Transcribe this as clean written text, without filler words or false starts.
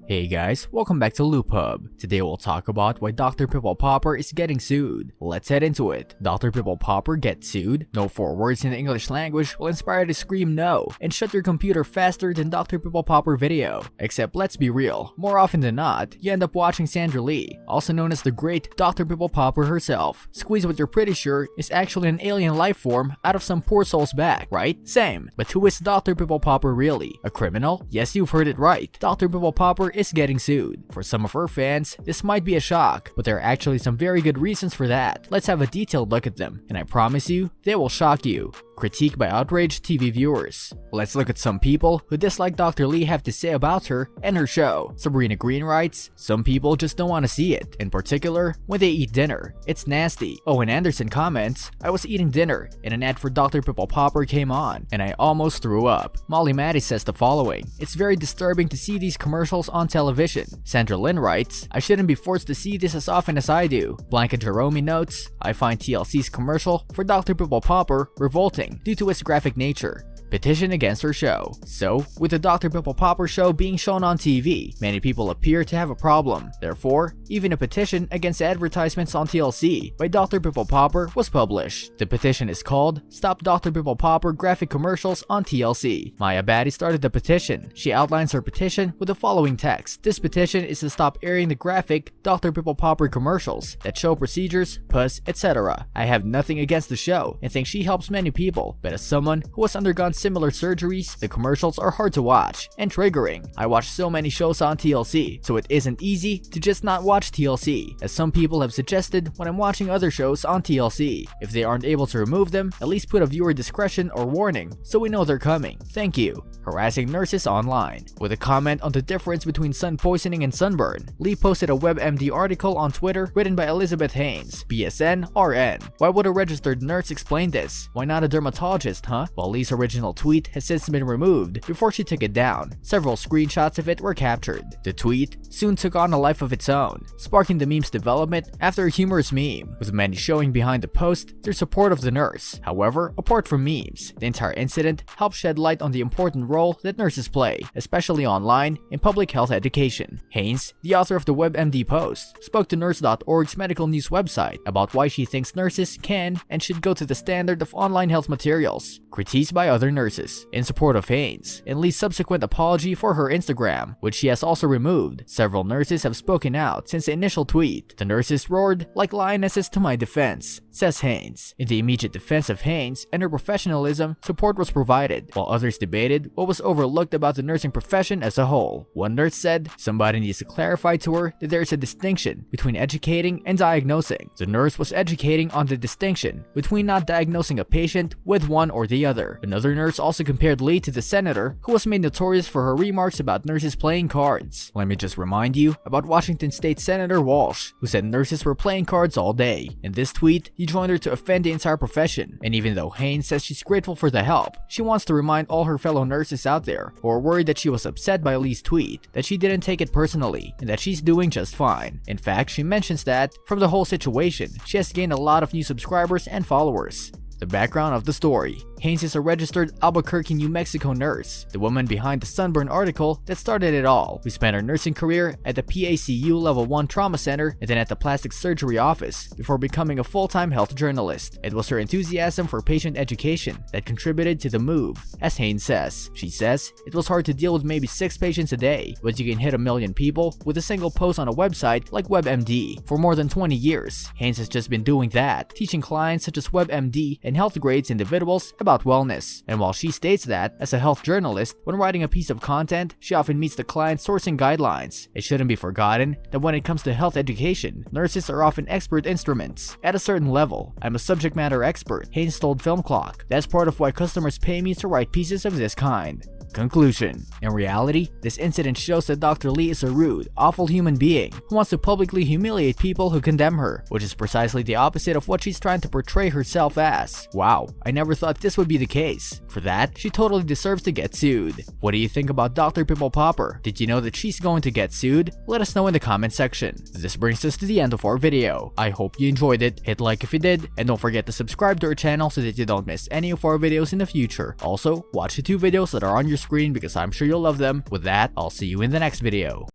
Hey guys, welcome back to LoopHub. Today we'll talk about why Dr. Pimple Popper is getting sued. Let's head into it. Dr. Pimple Popper gets sued? No 4 words in the English language will inspire you to scream no and shut your computer faster than Dr. Pimple Popper video. Except let's be real, more often than not, you end up watching Sandra Lee, also known as the great Dr. Pimple Popper herself, squeeze what you're pretty sure is actually an alien life form out of some poor soul's back, right? Same. But who is Dr. Pimple Popper really? A criminal? Yes, you've heard it right. Dr. Pimple Popper is getting sued. For some of her fans, this might be a shock, but there are actually some very good reasons for that. Let's have a detailed look at them, and I promise you, they will shock you. Critique by outraged TV viewers. Let's look at some people who dislike Dr. Lee have to say about her and her show. Sabrina Green writes, some people just don't want to see it, in particular when they eat dinner. It's nasty. Owen Anderson comments, I was eating dinner and an ad for Dr. Pimple Popper came on and I almost threw up. Molly Maddie says the following, it's very disturbing to see these commercials on television. Sandra Lynn writes, I shouldn't be forced to see this as often as I do. Blanca Jerome notes, I find TLC's commercial for Dr. Pimple Popper revolting due to its graphic nature. Petition against her show. So, with the Dr. Pimple Popper show being shown on TV, many people appear to have a problem. Therefore, even a petition against advertisements on TLC by Dr. Pimple Popper was published. The petition is called Stop Dr. Pimple Popper Graphic Commercials on TLC. Maya Batty started the petition. She outlines her petition with the following text. This petition is to stop airing the graphic Dr. Pimple Popper commercials that show procedures, pus, etc. I have nothing against the show and think she helps many people, but as someone who has undergone similar surgeries, the commercials are hard to watch and triggering. I watch so many shows on TLC, so it isn't easy to just not watch TLC, as some people have suggested when I'm watching other shows on TLC. If they aren't able to remove them, at least put a viewer discretion or warning so we know they're coming. Thank you. Harassing nurses online. With a comment on the difference between sun poisoning and sunburn, Lee posted a WebMD article on Twitter written by Elizabeth Haynes, BSN RN. Why would a registered nurse explain this? Why not a dermatologist, huh? While Lee's original tweet has since been removed before she took it down, several screenshots of it were captured. The tweet soon took on a life of its own, sparking the meme's development after a humorous meme, with many showing behind the post their support of the nurse. However, apart from memes, the entire incident helped shed light on the important role that nurses play, especially online in public health education. Haynes, the author of the WebMD post, spoke to nurse.org's medical news website about why she thinks nurses can and should go to the standard of online health materials, critiqued by other nurses, in support of Haynes, and Lee's subsequent apology for her Instagram, which she has also removed. Several nurses have spoken out since the initial tweet. The nurses roared like lionesses to my defense, says Haynes. In the immediate defense of Haynes and her professionalism, support was provided, while others debated what was overlooked about the nursing profession as a whole. One nurse said, somebody needs to clarify to her that there is a distinction between educating and diagnosing. The nurse was educating on the distinction between not diagnosing a patient with one or the other. Another nurse also compared Lee to the senator who was made notorious for her remarks about nurses playing cards. Let me just remind you about Washington State Senator Walsh, who said nurses were playing cards all day. In this tweet, he joined her to offend the entire profession, and even though Haynes says she's grateful for the help, she wants to remind all her fellow nurses out there who are worried that she was upset by Lee's tweet that she didn't take it personally and that she's doing just fine. In fact, she mentions that from the whole situation, she has gained a lot of new subscribers and followers. The background of the story. Haynes is a registered Albuquerque, New Mexico nurse, the woman behind the sunburn article that started it all, who spent her nursing career at the PACU Level 1 Trauma Center and then at the Plastic Surgery Office before becoming a full-time health journalist. It was her enthusiasm for patient education that contributed to the move, as Haynes says. She says, it was hard to deal with maybe 6 patients a day, but you can hit 1 million people with a single post on a website like WebMD. For more than 20 years, Haynes has just been doing that, teaching clients such as WebMD and health grades individuals about wellness. And while she states that, as a health journalist, when writing a piece of content, she often meets the client's sourcing guidelines. It shouldn't be forgotten that when it comes to health education, nurses are often expert instruments. At a certain level, I'm a subject matter expert, Haynes told Film Clock. That's part of why customers pay me to write pieces of this kind. Conclusion. In reality, this incident shows that Dr. Lee is a rude, awful human being who wants to publicly humiliate people who condemn her, which is precisely the opposite of what she's trying to portray herself as. Wow, I never thought this would be the case. For that, she totally deserves to get sued. What do you think about Dr. Pimple Popper? Did you know that she's going to get sued? Let us know in the comment section. This brings us to the end of our video. I hope you enjoyed it. Hit like if you did, and don't forget to subscribe to our channel so that you don't miss any of our videos in the future. Also, watch the 2 videos that are on your screen because I'm sure you'll love them. With that, I'll see you in the next video.